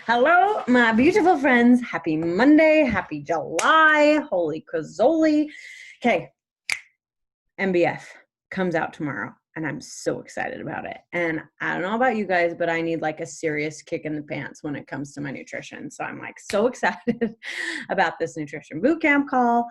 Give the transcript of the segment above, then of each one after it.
Hello, my beautiful friends. Happy Monday. Happy July. Holy cazoli. Okay, MBF comes out tomorrow, and I'm so excited about it. And I don't know about you guys, but I need like a serious kick in the pants when it comes to my nutrition. So I'm like so excited about this nutrition bootcamp call.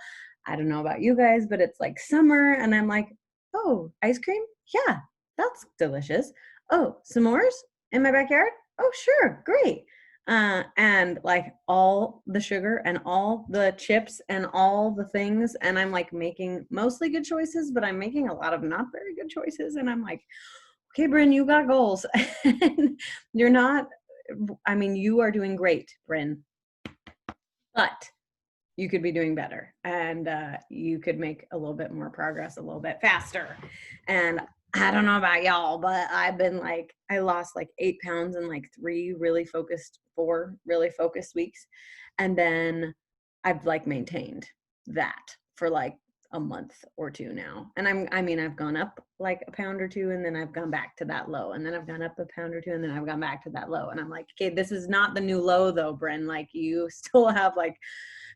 I don't know about you guys, but it's like summer, and I'm like, oh, ice cream? Yeah, that's delicious. Oh, s'mores in my backyard? Oh, sure, great. And like all the sugar and all the chips and all the things. And I'm like making mostly good choices, but I'm making a lot of not very good choices. And I'm like, okay, Bryn, you got goals. You're not, I mean, you are doing great, Bryn, but you could be doing better, and you could make a little bit more progress a little bit faster. And I don't know about y'all, but I've been like, I lost like 8 pounds in like 4 really focused weeks. And then I've like maintained that for like a month or two now. And I've gone up like a pound or two, and then I've gone back to that low. And then I've gone up a pound or two, and then I've gone back to that low. And I'm like, okay, this is not the new low though, Bryn. Like you still have like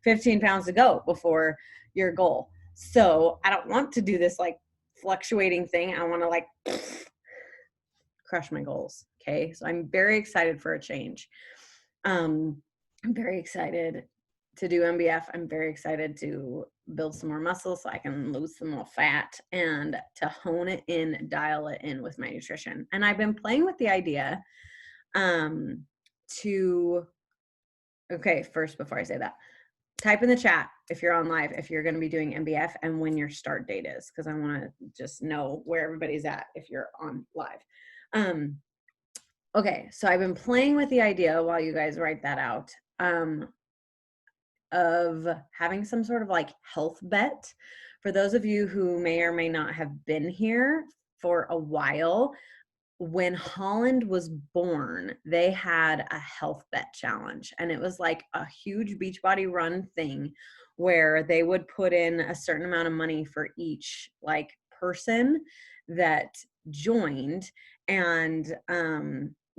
15 pounds to go before your goal. So I don't want to do this like fluctuating thing. I want to like crush my goals. Okay. So I'm very excited for a change. I'm very excited to do MBF. I'm very excited to build some more muscle so I can lose some more fat and to hone it in, dial it in with my nutrition. And I've been playing with the idea okay, first, before I say that, type in the chat if you're on live, if you're going to be doing MBF and when your start date is, because I want to just know where everybody's at if you're on live. Okay, so I've been playing with the idea while you guys write that out of having some sort of like health bet. For those of you who may or may not have been here for a while, when Holland was born, they had a health bet challenge, and it was like a huge Beachbody run thing where they would put in a certain amount of money for each like person that joined. And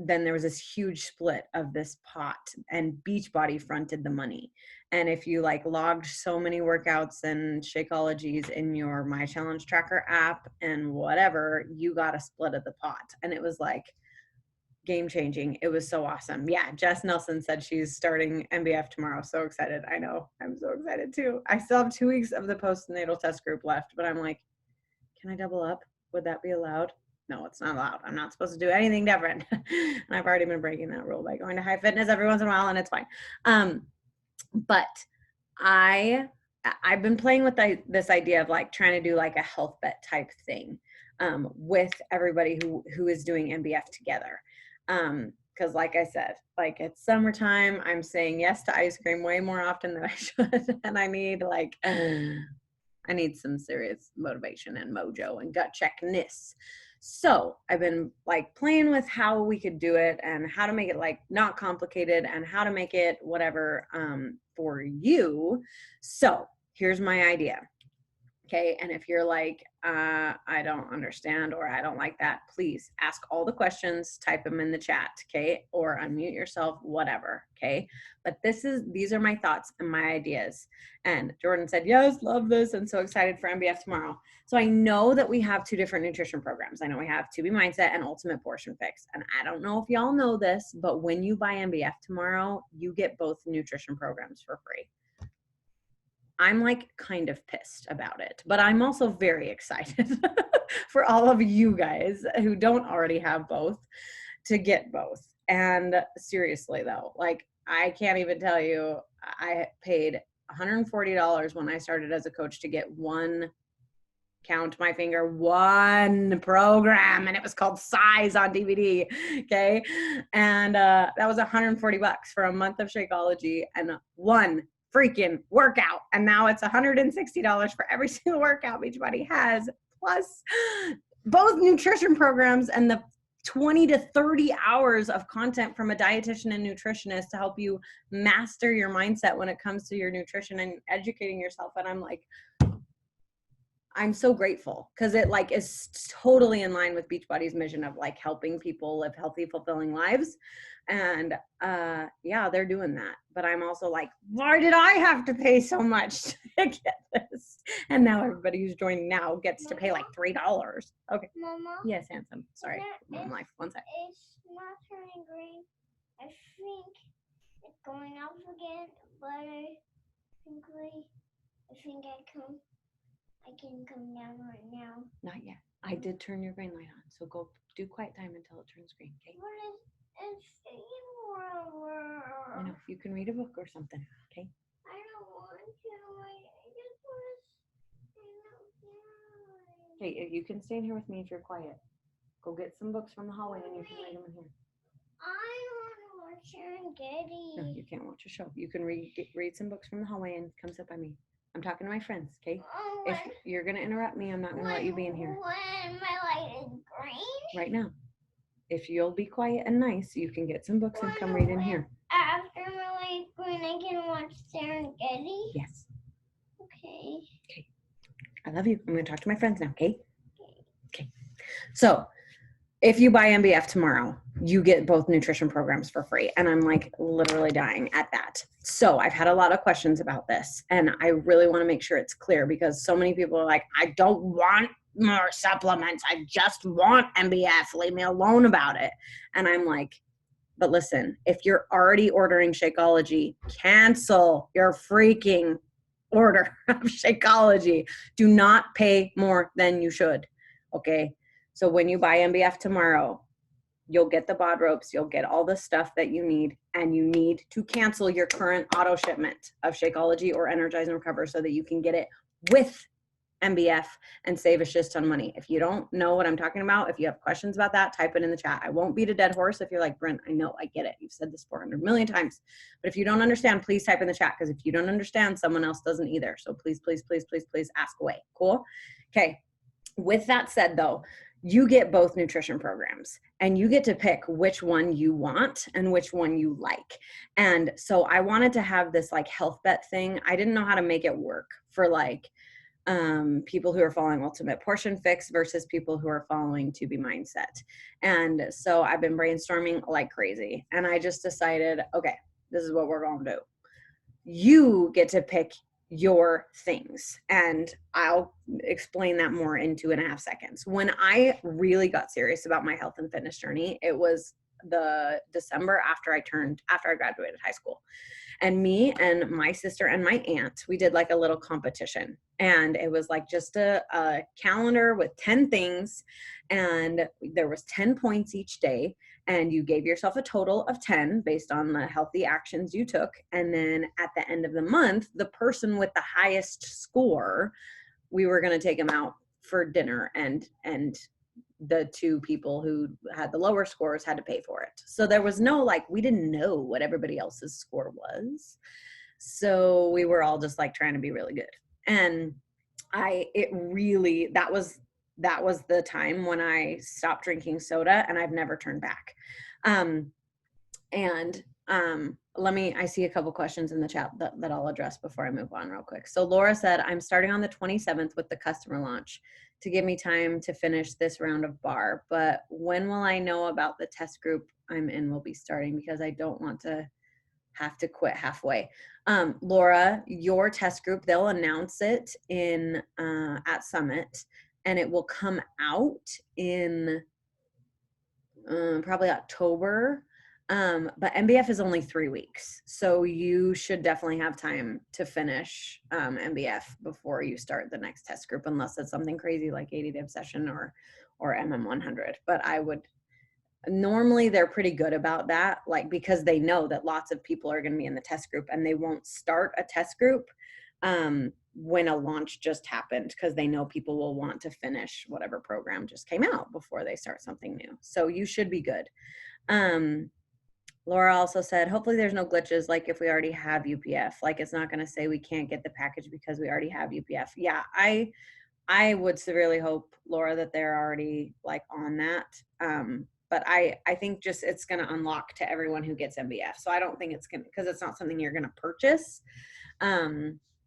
then there was this huge split of this pot, and Beachbody fronted the money. And if you like logged so many workouts and Shakeologies in your My Challenge Tracker app and whatever, you got a split of the pot. And it was like game changing. It was so awesome. Yeah, Jess Nelson said she's starting MBF tomorrow. So excited. I know. I'm so excited too. I still have 2 weeks of the postnatal test group left, but I'm like, can I double up? Would that be allowed? No, it's not allowed. I'm not supposed to do anything different. And I've already been breaking that rule by going to High Fitness every once in a while, and it's fine. But I've been playing with this idea of like trying to do like a health bet type thing with everybody who is doing MBF together. Because like I said, like it's summertime, I'm saying yes to ice cream way more often than I should. And I need some serious motivation and mojo and gut checkness. So I've been like playing with how we could do it and how to make it like not complicated and how to make it whatever for you. So here's my idea. Okay. And if you're like, I don't understand or I don't like that, please ask all the questions, type them in the chat. Okay. Or unmute yourself, whatever. Okay. But these are my thoughts and my ideas. And Jordan said, yes, love this. And so excited for MBF tomorrow. So I know that we have 2 different nutrition programs. I know we have 2B Mindset and Ultimate Portion Fix. And I don't know if y'all know this, but when you buy MBF tomorrow, you get both nutrition programs for free. I'm like kind of pissed about it, but I'm also very excited for all of you guys who don't already have both to get both. And seriously though, like I can't even tell you, I paid $140 when I started as a coach to get one program, and it was called Size on DVD. Okay. And that was $140 for a month of Shakeology and one freaking workout. And now it's $160 for every single workout Beachbody has, plus both nutrition programs and the 20 to 30 hours of content from a dietitian and nutritionist to help you master your mindset when it comes to your nutrition and educating yourself. And I'm like, I'm so grateful because it like is totally in line with Beachbody's mission of like helping people live healthy, fulfilling lives. And yeah, they're doing that. But I'm also like, why did I have to pay so much to get this? And now everybody who's joining now gets to pay like $3. Okay. Mama? Yes, handsome. Sorry. It's, Life. One sec. It's not turning green. I think it's going up again, but I think I can come down right now. Not yet. I did turn your green light on, so go do quiet time until it turns green, okay? What is it's You know, you can read a book or something, okay? I don't want to. I just want to. Okay, you can stay in here with me if you're quiet. Go get some books from the hallway and you can read them in here. I want to watch Serengeti. No, you can't watch a show. You can read some books from the hallway and come sit by me. I'm talking to my friends, okay? If you're going to interrupt me, I'm not going to let you be in here. When my light is green? Right now. If you'll be quiet and nice, you can get some books and come read in here. After my light green, I can watch Serengeti? Yes. Okay. Okay. I love you. I'm going to talk to my friends now, okay? Okay. So if you buy MBF tomorrow, you get both nutrition programs for free. And I'm like literally dying at that. So I've had a lot of questions about this and I really want to make sure it's clear because so many people are like, I don't want more supplements. I just want MBF. Leave me alone about it. And I'm like, but listen, if you're already ordering Shakeology, cancel your freaking order of Shakeology. Do not pay more than you should. Okay. So when you buy MBF tomorrow, you'll get the bod ropes, you'll get all the stuff that you need, and you need to cancel your current auto shipment of Shakeology or Energize and Recover so that you can get it with MBF and save a shit ton of money. If you don't know what I'm talking about, if you have questions about that, type it in the chat. I won't beat a dead horse if you're like, Brent, I know, I get it. You've said this 400 million times. But if you don't understand, please type in the chat because if you don't understand, someone else doesn't either. So please, please, please, please, please ask away. Cool? Okay. With that said, though, you get both nutrition programs and you get to pick which one you want and which one you like. And so I wanted to have this like health bet thing. I didn't know how to make it work for like people who are following Ultimate Portion Fix versus people who are following To Be Mindset. And so I've been brainstorming like crazy. And I just decided, okay, this is what we're going to do. You get to pick your things. And I'll explain that more in 2.5 seconds. When I really got serious about my health and fitness journey, it was the December after I graduated high school. And me and my sister and my aunt, we did like a little competition. And it was like just a calendar with 10 things. And there was 10 points each day. And you gave yourself a total of 10 based on the healthy actions you took. And then at the end of the month, the person with the highest score, we were going to take them out for dinner, and the two people who had the lower scores had to pay for it. So there was no, like, we didn't know what everybody else's score was. So we were all just like trying to be really good. And that was the time when I stopped drinking soda and I've never turned back. I see a couple questions in the chat that I'll address before I move on real quick. So Laura said, I'm starting on the 27th with the customer launch to give me time to finish this round of bar. But when will I know about the test group I'm in will be starting, because I don't want to have to quit halfway. Laura, your test group, they'll announce it at Summit, and it will come out in probably October. But MBF is only 3 weeks. So you should definitely have time to finish MBF before you start the next test group, unless it's something crazy like 80-day obsession or MM100. But normally they're pretty good about that, like, because they know that lots of people are going to be in the test group and they won't start a test group when a launch just happened, because they know people will want to finish whatever program just came out before they start something new. So you should be good. Laura also said, hopefully there's no glitches, like if we already have UPF, like it's not going to say we can't get the package because we already have UPF. Yeah, I would severely hope, Laura, that they're already like on that. But I think just it's going to unlock to everyone who gets MBF. So I don't think it's going to, because it's not something you're going to purchase.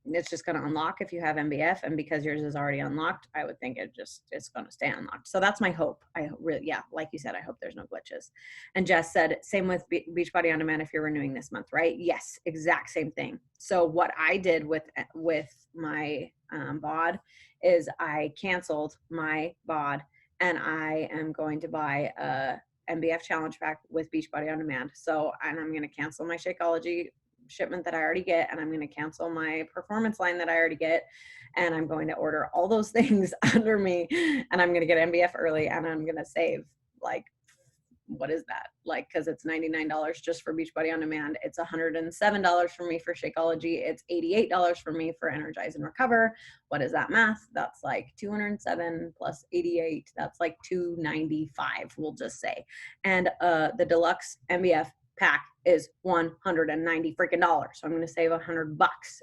it's just going to unlock if you have MBF, and because yours is already unlocked, I would think it's going to stay unlocked. So that's my hope. I really, yeah, like you said, I hope there's no glitches. And Jess said, same with Beachbody On Demand if you're renewing this month, right? Yes, exact same thing. So what I did with my bod is I canceled my bod, and I am going to buy a MBF challenge pack with Beachbody On Demand. So, and I'm going to cancel my Shakeology shipment that I already get, and I'm going to cancel my performance line that I already get, and I'm going to order all those things under me, and I'm going to get MBF early, and I'm going to save like, what is that? Like, cause it's $99 just for Beachbody On Demand. It's $107 for me for Shakeology. It's $88 for me for Energize and Recover. What is that math? That's like 207 plus 88. That's like 295, we'll just say. And the deluxe MBF pack is $190 freaking dollars. So I'm going to save $100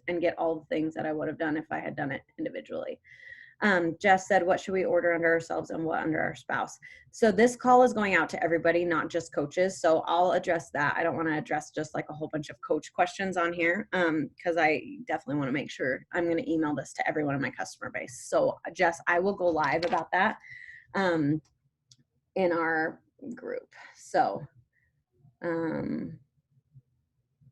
and get all the things that I would have done if I had done it individually. Jess said, what should we order under ourselves and what under our spouse? So this call is going out to everybody, not just coaches. So I'll address that. I don't want to address just like a whole bunch of coach questions on here, because I definitely want to make sure I'm going to email this to everyone in my customer base. So Jess, I will go live about that in our group. So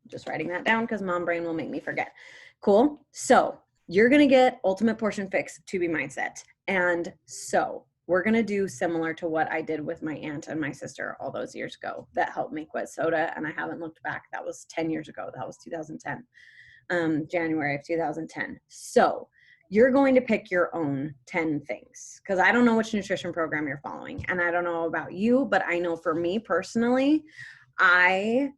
just writing that down because mom brain will make me forget. Cool. So you're going to get Ultimate Portion Fix 2B Mindset. And so we're going to do similar to what I did with my aunt and my sister all those years ago that helped me quit soda. And I haven't looked back. That was 10 years ago. That was 2010, January of 2010. So you're going to pick your own 10 things, because I don't know which nutrition program you're following. And I don't know about you, but I know for me personally, I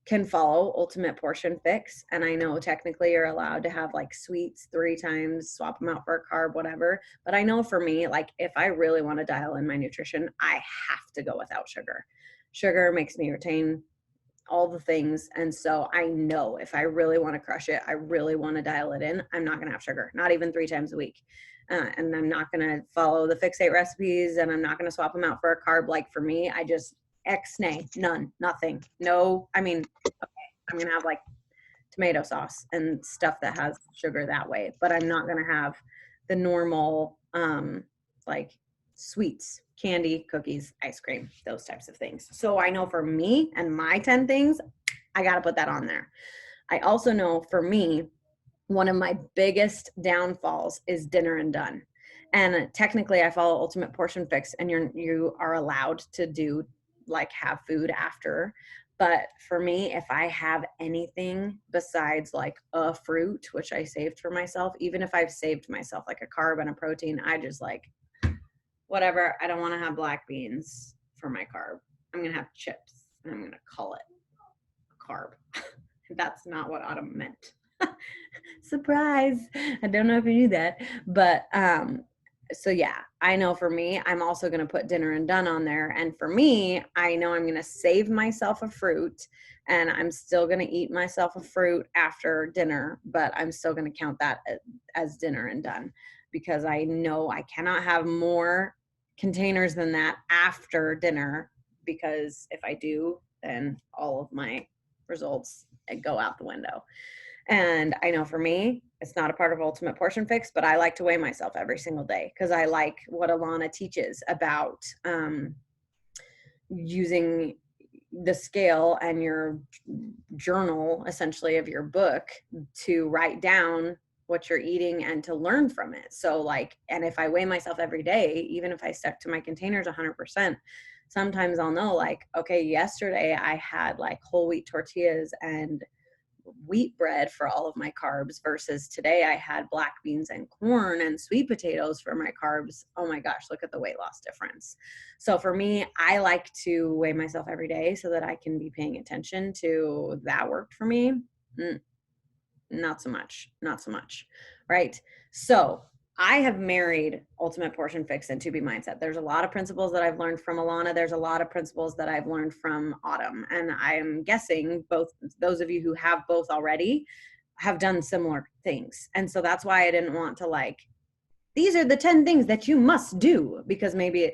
can follow Ultimate Portion Fix. And I know technically you're allowed to have like sweets 3 times, swap them out for a carb, whatever. But I know for me, like if I really want to dial in my nutrition, I have to go without sugar. Sugar makes me retain all the things. And so I know if I really want to crush it, I really want to dial it in, I'm not going to have sugar, not even 3 times a week. And I'm not going to follow the fixate recipes, and I'm not going to swap them out for a carb. Like for me, I just nay, none, nothing. No, I mean, okay, I'm going to have like tomato sauce and stuff that has sugar that way, but I'm not going to have the normal, like sweets, candy, cookies, ice cream, those types of things. So I know for me and my 10 things, I got to put that on there. I also know for me, one of my biggest downfalls is dinner and done. And technically I follow Ultimate Portion Fix, and you are allowed to do like have food after. But for me, if I have anything besides like a fruit, which I saved for myself, even if I've saved myself like a carb and a protein, I just like, whatever, I don't want to have black beans for my carb. I'm going to have chips, and I'm going to call it a carb. That's not what Autumn meant. Surprise. I don't know if you knew that, but so yeah, I know for me, I'm also going to put dinner and done on there. And for me, I know I'm going to save myself a fruit, and I'm still going to eat myself a fruit after dinner, but I'm still going to count that as dinner and done, because I know I cannot have more containers than that after dinner, because if I do, then all of my results go out the window. And I know for me, it's not a part of Ultimate Portion Fix, but I like to weigh myself every single day, because I like what Alana teaches about using the scale and your journal, essentially, of your book to write down what you're eating and to learn from it. So like, and if I weigh myself every day, even if I stuck to my containers 100%, sometimes I'll know like, okay, yesterday I had like whole wheat tortillas and wheat bread for all of my carbs, versus today I had black beans and corn and sweet potatoes for my carbs. Oh my gosh, look at the weight loss difference. So for me, I like to weigh myself every day so that I can be paying attention to that. Worked for me. Not so much, right? So I have married Ultimate Portion Fix and 2B Mindset. There's a lot of principles that I've learned from Alana. There's a lot of principles that I've learned from Autumn. And I'm guessing both those of you who have both already have done similar things. And so that's why I didn't want to like, these are the 10 things that you must do, because maybe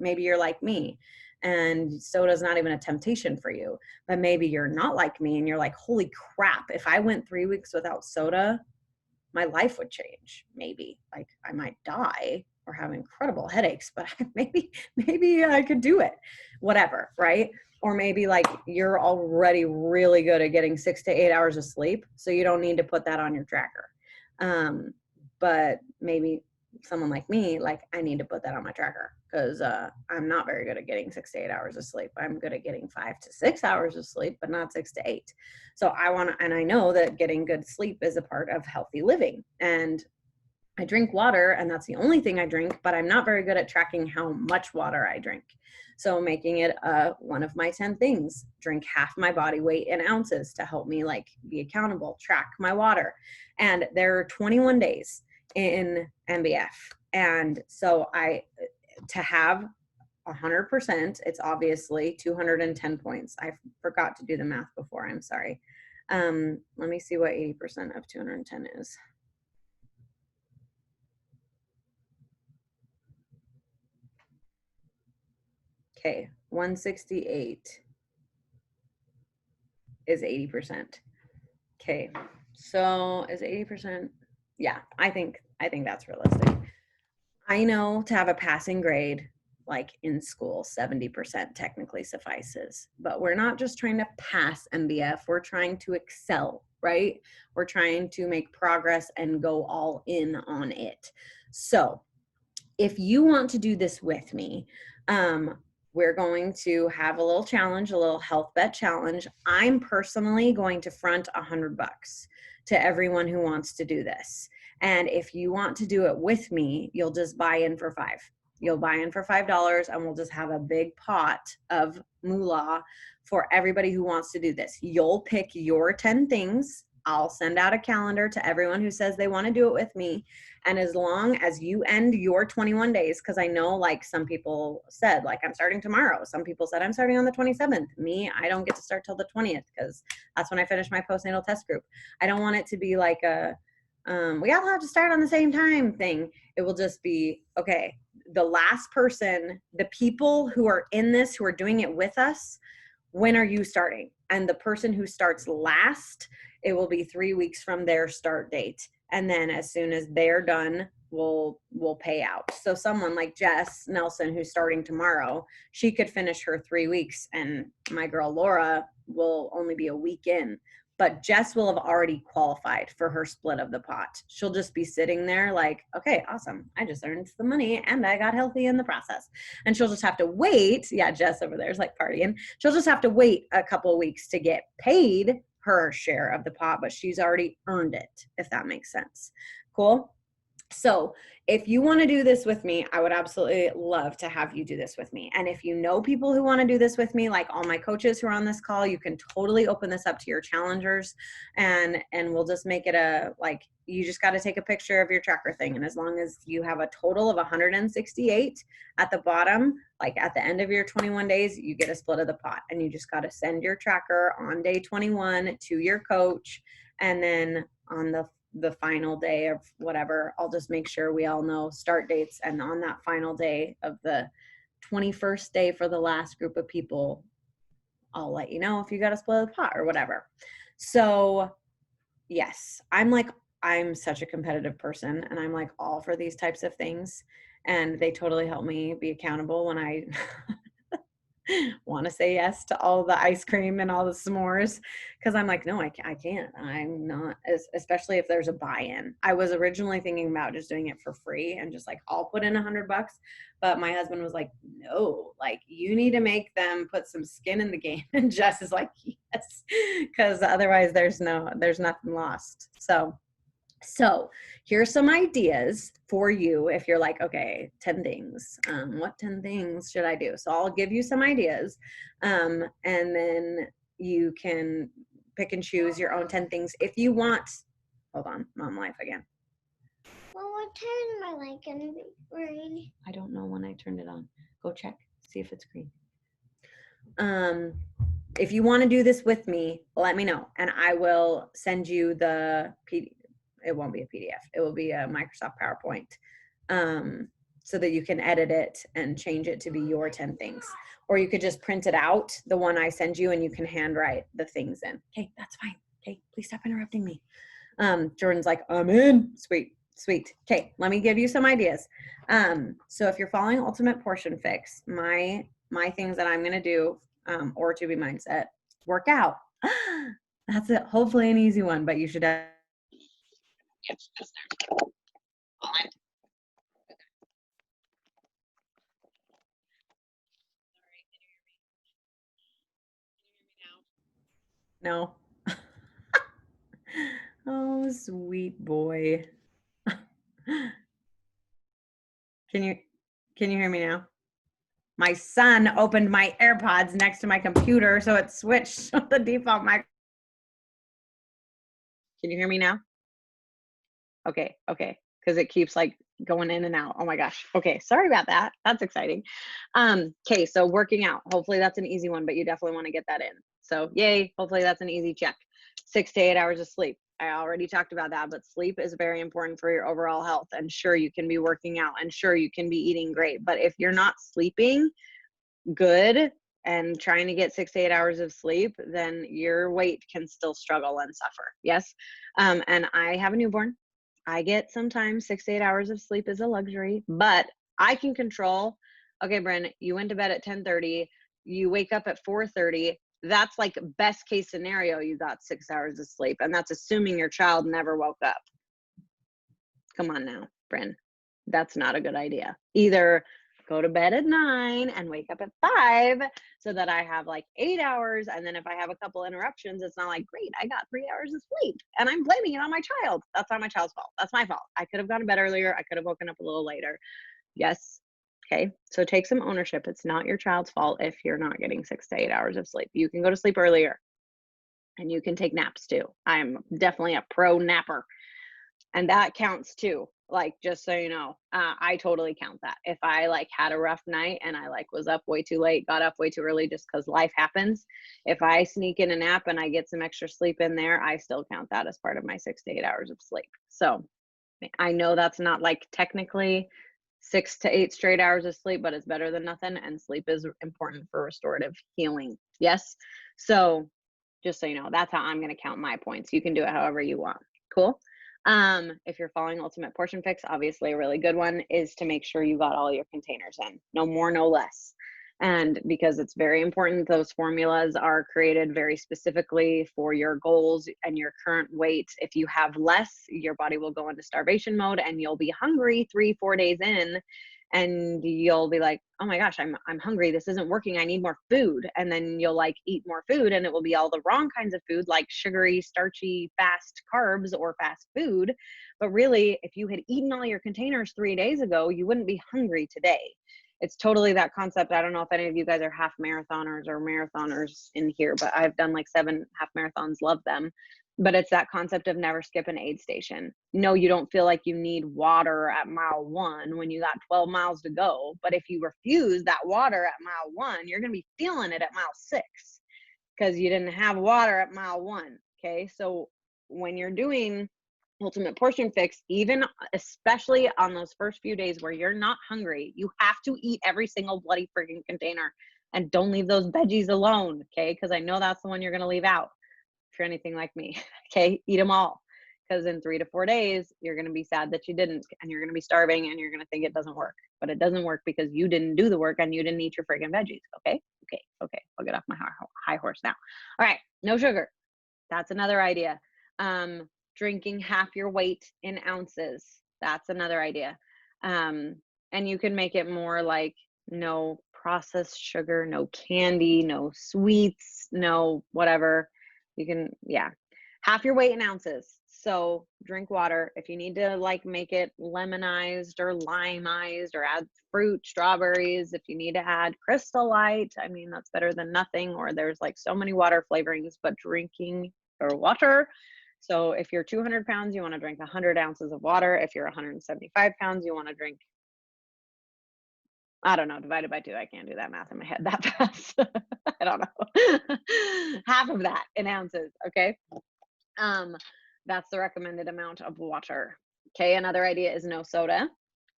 you're like me and soda's not even a temptation for you, but maybe you're not like me and you're like, holy crap, if I went 3 weeks without soda, my life would change. Maybe like I might die or have incredible headaches, but maybe I could do it, whatever. Right. Or maybe like you're already really good at getting 6 to 8 hours of sleep, so you don't need to put that on your tracker. But maybe someone like me, like I need to put that on my tracker because I'm not very good at getting 6 to 8 hours of sleep. I'm good at getting 5 to 6 hours of sleep, but not 6 to 8. So I want to, and I know that getting good sleep is a part of healthy living. And I drink water, and that's the only thing I drink, but I'm not very good at tracking how much water I drink. So making it one of my 10 things, drink half my body weight in ounces to help me like be accountable, track my water. And there are 21 days in MBF. And so to have 100%, it's obviously 210 points. I forgot to do the math before, I'm sorry. Let me see what 80% of 210 is. Okay, 168 is 80%. Okay, so is 80%? Yeah, I think that's realistic. I know to have a passing grade, like in school, 70% technically suffices, but we're not just trying to pass MBF, we're trying to excel, right? We're trying to make progress and go all in on it. So if you want to do this with me, we're going to have a little challenge, a little health bet challenge. I'm personally going to front $100 to everyone who wants to do this. And if you want to do it with me, you'll just buy in for $5. You'll buy in for $5 and we'll just have a big pot of moolah for everybody who wants to do this. You'll pick your 10 things. I'll send out a calendar to everyone who says they want to do it with me. And as long as you end your 21 days, because I know like some people said, like I'm starting tomorrow. Some people said I'm starting on the 27th. Me, I don't get to start till the 20th because that's when I finish my postnatal test group. I don't want it to be like a, we all have to start on the same time thing. It will just be, okay, the last person, the people who are in this, who are doing it with us, when are you starting? And the person who starts last, it will be 3 weeks from their start date. And then as soon as they're done, we'll pay out. So someone like Jess Nelson, who's starting tomorrow, she could finish her 3 weeks, and my girl Laura will only be a week in. But Jess will have already qualified for her split of the pot. She'll just be sitting there like, okay, awesome. I just earned the money and I got healthy in the process. And she'll just have to wait. Yeah, Jess over there is like partying. She'll just have to wait a couple of weeks to get paid her share of the pot, but she's already earned it, if that makes sense. Cool. So if you want to do this with me, I would absolutely love to have you do this with me. And if you know people who want to do this with me, like all my coaches who are on this call, you can totally open this up to your challengers, and we'll just make it a, like, you just got to take a picture of your tracker thing. And as long as you have a total of 168 at the bottom, like at the end of your 21 days, you get a split of the pot, and you just got to send your tracker on day 21 to your coach. And then on the final day of whatever, I'll just make sure we all know start dates. And on that final day of the 21st day for the last group of people, I'll let you know if you got to split the pot or whatever. So yes, I'm such a competitive person, and I'm like all for these types of things. And they totally help me be accountable when I want to say yes to all the ice cream and all the s'mores, because I'm like, no, I can't. I'm not, especially if there's a buy-in. I was originally thinking about just doing it for free and just like, I'll put in $100, but my husband was like, no, like you need to make them put some skin in the game. And Jess is like, yes, because otherwise there's nothing lost. So here's some ideas for you if you're like, okay, 10 things. What 10 things should I do? So I'll give you some ideas, and then you can pick and choose your own 10 things. If you want, hold on, Mom Life again. Well, what time am I like going to be green? I don't know when I turned it on. Go check, see if it's green. If you want to do this with me, let me know, and I will send you the PDF. It won't be a PDF. It will be a Microsoft PowerPoint, so that you can edit it and change it to be your 10 things. Or you could just print it out, the one I send you, and you can handwrite the things in. Okay, that's fine. Okay, please stop interrupting me. Jordan's like, I'm in. Sweet, sweet. Okay, let me give you some ideas. So if you're following Ultimate Portion Fix, my things that I'm gonna do, or to be mindset, work out. That's it. Hopefully an easy one, but you should have. No. Oh, sweet boy. Can you hear me now? My son opened my AirPods next to my computer, so it switched the default mic. Can you hear me now? Okay, okay, because it keeps like going in and out. Oh my gosh. Okay, sorry about that. That's exciting. Okay, so working out. Hopefully that's an easy one, but you definitely want to get that in. So yay, hopefully that's an easy check. 6 to 8 hours of sleep. I already talked about that, but sleep is very important for your overall health. And sure, you can be working out and sure, you can be eating great. But if you're not sleeping good and trying to get 6 to 8 hours of sleep, then your weight can still struggle and suffer. Yes. And I have a newborn. I get sometimes 6 to 8 hours of sleep is a luxury, but I can control. Okay, Bryn, you went to bed at 10:30. You wake up at 4:30. That's like best case scenario. You got 6 hours of sleep, and that's assuming your child never woke up. Come on now, Bryn. That's not a good idea. Either go to bed at 9 and wake up at 5 so that I have like 8 hours. And then if I have a couple interruptions, it's not like, great, I got 3 hours of sleep and I'm blaming it on my child. That's not my child's fault. That's my fault. I could have gone to bed earlier. I could have woken up a little later. Yes. Okay. So take some ownership. It's not your child's fault if you're not getting 6 to 8 hours of sleep. You can go to sleep earlier and you can take naps too. I'm definitely a pro napper. And that counts too. Like, just so you know, I totally count that. If I like had a rough night and I like was up way too late, got up way too early just because life happens, if I sneak in a nap and I get some extra sleep in there, I still count that as part of my 6 to 8 hours of sleep. So I know that's not like technically 6 to 8 straight hours of sleep, but it's better than nothing. And sleep is important for restorative healing. Yes. So just so you know, that's how I'm going to count my points. You can do it however you want. Cool. If you're following Ultimate Portion Fix, obviously a really good one is to make sure you got all your containers in. No more, no less. And because it's very important, those formulas are created very specifically for your goals and your current weight. If you have less, your body will go into starvation mode and you'll be hungry 3-4 days in, and you'll be like, oh my gosh, I'm hungry, this isn't working, I need more food. And then you'll like eat more food and it will be all the wrong kinds of food, like sugary, starchy, fast carbs or fast food. But really, if you had eaten all your containers 3 days ago, you wouldn't be hungry today. It's totally that concept. I don't know if any of you guys are half marathoners or marathoners in here, but I've done like 7 half marathons, love them. But it's that concept of never skip an aid station. No, you don't feel like you need water at mile 1 when you got 12 miles to go. But if you refuse that water at mile 1, you're going to be feeling it at mile 6 because you didn't have water at mile 1. Okay. So when you're doing Ultimate Portion Fix, even especially on those first few days where you're not hungry, you have to eat every single bloody freaking container and don't leave those veggies alone. Okay. Because I know that's the one you're going to leave out. If you're anything like me, okay, eat them all, because in 3 to 4 days you're going to be sad that you didn't, and you're going to be starving and you're going to think it doesn't work, but it doesn't work because you didn't do the work and you didn't eat your freaking veggies. Okay. I'll get off my high horse now. All right, no sugar. That's another idea. Drinking half your weight in ounces. That's another idea. And you can make it more like no processed sugar, no candy, no sweets, no whatever. You can, yeah, half your weight in ounces. So drink water. If you need to like make it lemonized or limized or add fruit, strawberries, if you need to add Crystal Light, I mean, that's better than nothing. Or there's like so many water flavorings, but drinking or water. So if you're 200 pounds, you want to drink 100 ounces of water. If you're 175 pounds, you want to drink, I don't know, divided by 2. I can't do that math in my head that fast. I don't know. Half of that in ounces. Okay. That's the recommended amount of water. Okay. Another idea is no soda.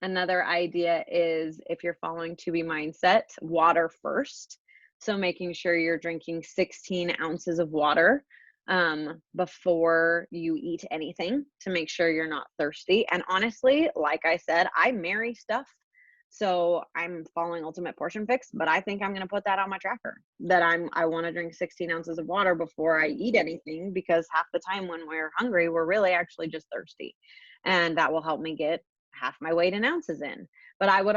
Another idea is, if you're following To Be Mindset, water first. So making sure you're drinking 16 ounces of water. before you eat anything to make sure you're not thirsty. And honestly, like I said, I marry stuff. So I'm following Ultimate Portion Fix, but I think I'm going to put that on my tracker that I want to drink 16 ounces of water before I eat anything, because half the time when we're hungry, we're really actually just thirsty. And that will help me get half my weight in ounces in. But I would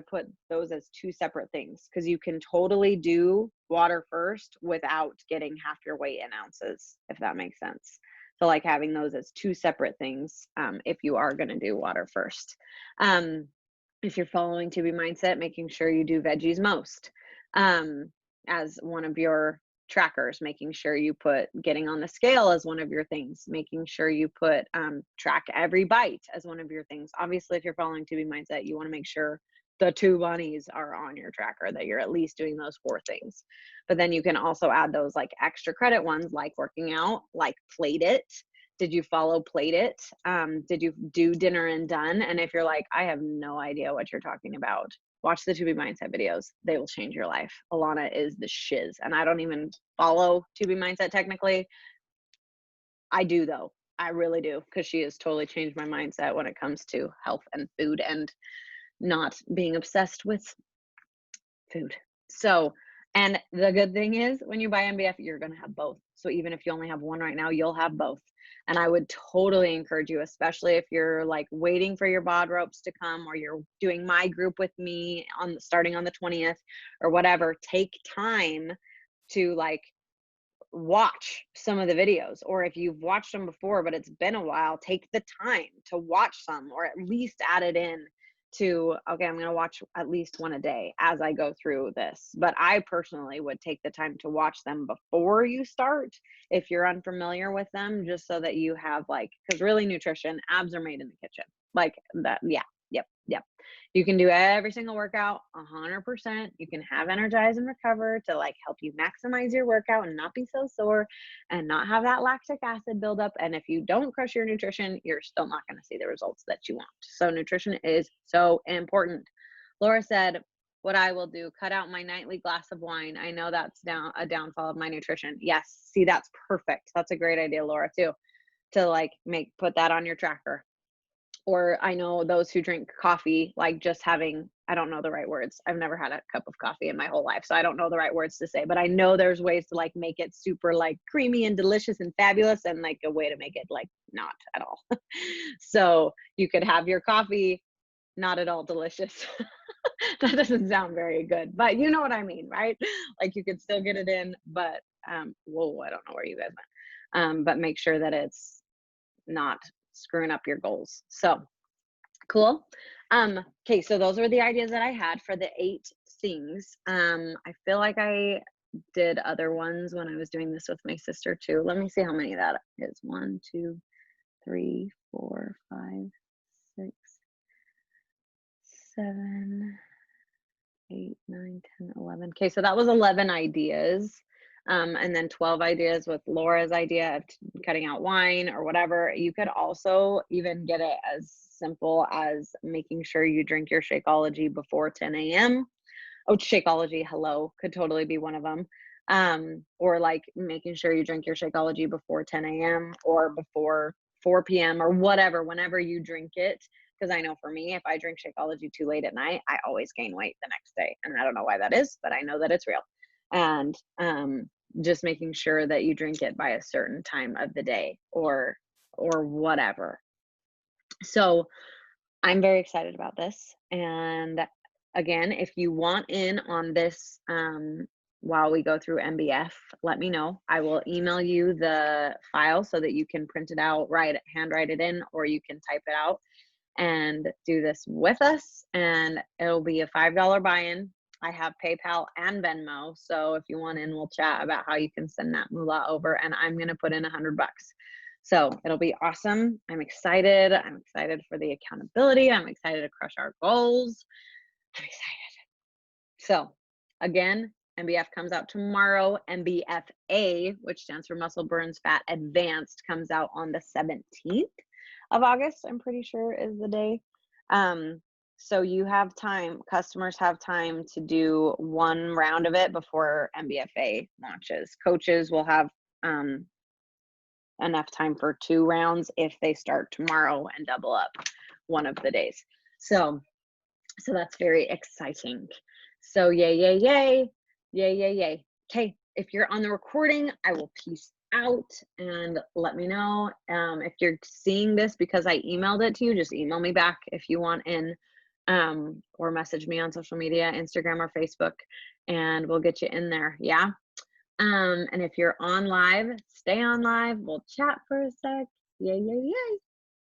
put those as two separate things, because you can totally do water first without getting half your weight in ounces, if that makes sense. So like having those as two separate things, if you are going to do water first. If you're following To Be Mindset, making sure you do veggies most as one of your trackers, making sure you put getting on the scale as one of your things, making sure you put track every bite as one of your things. Obviously, if you're following To Be Mindset, you want to make sure the 2 bunnies are on your tracker, that you're at least doing those 4 things. But then you can also add those like extra credit ones, like working out, like Plate It. Did you follow Plate It? Did you do Dinner and Done? And if you're like, I have no idea what you're talking about, watch the To Be Mindset videos. They will change your life. Alana is the shiz. And I don't even follow To Be Mindset technically. I do though. I really do, because she has totally changed my mindset when it comes to health and food and not being obsessed with food. So, and the good thing is when you buy MBF, you're going to have both. So even if you only have one right now, you'll have both. And I would totally encourage you, especially if you're like waiting for your bod ropes to come, or you're doing my group with me on starting on the 20th or whatever, take time to like watch some of the videos. Or if you've watched them before but it's been a while, take the time to watch some, or at least add it in to, okay, I'm going to watch at least one a day as I go through this. But I personally would take the time to watch them before you start if you're unfamiliar with them, just so that you have like, because really nutrition, abs are made in the kitchen, like that. Yeah. Yep. You can do every single workout 100%. You can have Energize and Recover to like help you maximize your workout and not be so sore and not have that lactic acid buildup. And if you don't crush your nutrition, you're still not going to see the results that you want. So nutrition is so important. Laura said, what I will do, cut out my nightly glass of wine. I know that's a downfall of my nutrition. Yes. See, that's perfect. That's a great idea, Laura, too, to like put that on your tracker. Or I know those who drink coffee, like just having, I don't know the right words. I've never had a cup of coffee in my whole life, so I don't know the right words to say, but I know there's ways to like make it super like creamy and delicious and fabulous, and like a way to make it like not at all. So you could have your coffee not at all delicious. That doesn't sound very good, but you know what I mean, right? Like you could still get it in, but whoa, I don't know where you guys went. But make sure that it's not screwing up your goals. So cool. Okay, so those were the ideas that I had for the 8 things. I feel like I did other ones when I was doing this with my sister too. Let me see how many that is. 1, 2, 3, 4, 5, 6, 7, 8, 9, 10, 11. Okay, so that was 11 ideas. And then 12 ideas with Laura's idea of cutting out wine or whatever. You could also even get it as simple as making sure you drink your Shakeology before 10 a.m. Oh, Shakeology, hello, could totally be one of them. Or like making sure you drink your Shakeology before 10 a.m. or before 4 p.m. or whatever, whenever you drink it. Because I know for me, if I drink Shakeology too late at night, I always gain weight the next day. And I don't know why that is, but I know that it's real. And just making sure that you drink it by a certain time of the day or whatever. So I'm very excited about this. And again, if you want in on this while we go through MBF, let me know. I will email you the file so that you can print it out, handwrite it in, or you can type it out and do this with us. And it'll be a $5 buy-in. I have PayPal and Venmo. So if you want in, we'll chat about how you can send that moolah over, and I'm going to put in $100. So it'll be awesome. I'm excited. I'm excited for the accountability. I'm excited to crush our goals. I'm excited. So again, MBF comes out tomorrow. MBFA, which stands for Muscle Burns Fat Advanced, comes out on the 17th of August, I'm pretty sure is the day. So you have time, customers have time to do one round of it before MBFA launches. Coaches will have enough time for 2 rounds if they start tomorrow and double up one of the days. So that's very exciting. So yay, yay, yay, yay, yay, yay. Okay, if you're on the recording, I will peace out and let me know. If you're seeing this because I emailed it to you, just email me back if you want in, or message me on social media, Instagram or Facebook, and we'll get you in there. Yeah. And if you're on live, stay on live. We'll chat for a sec. Yay, yay, yay.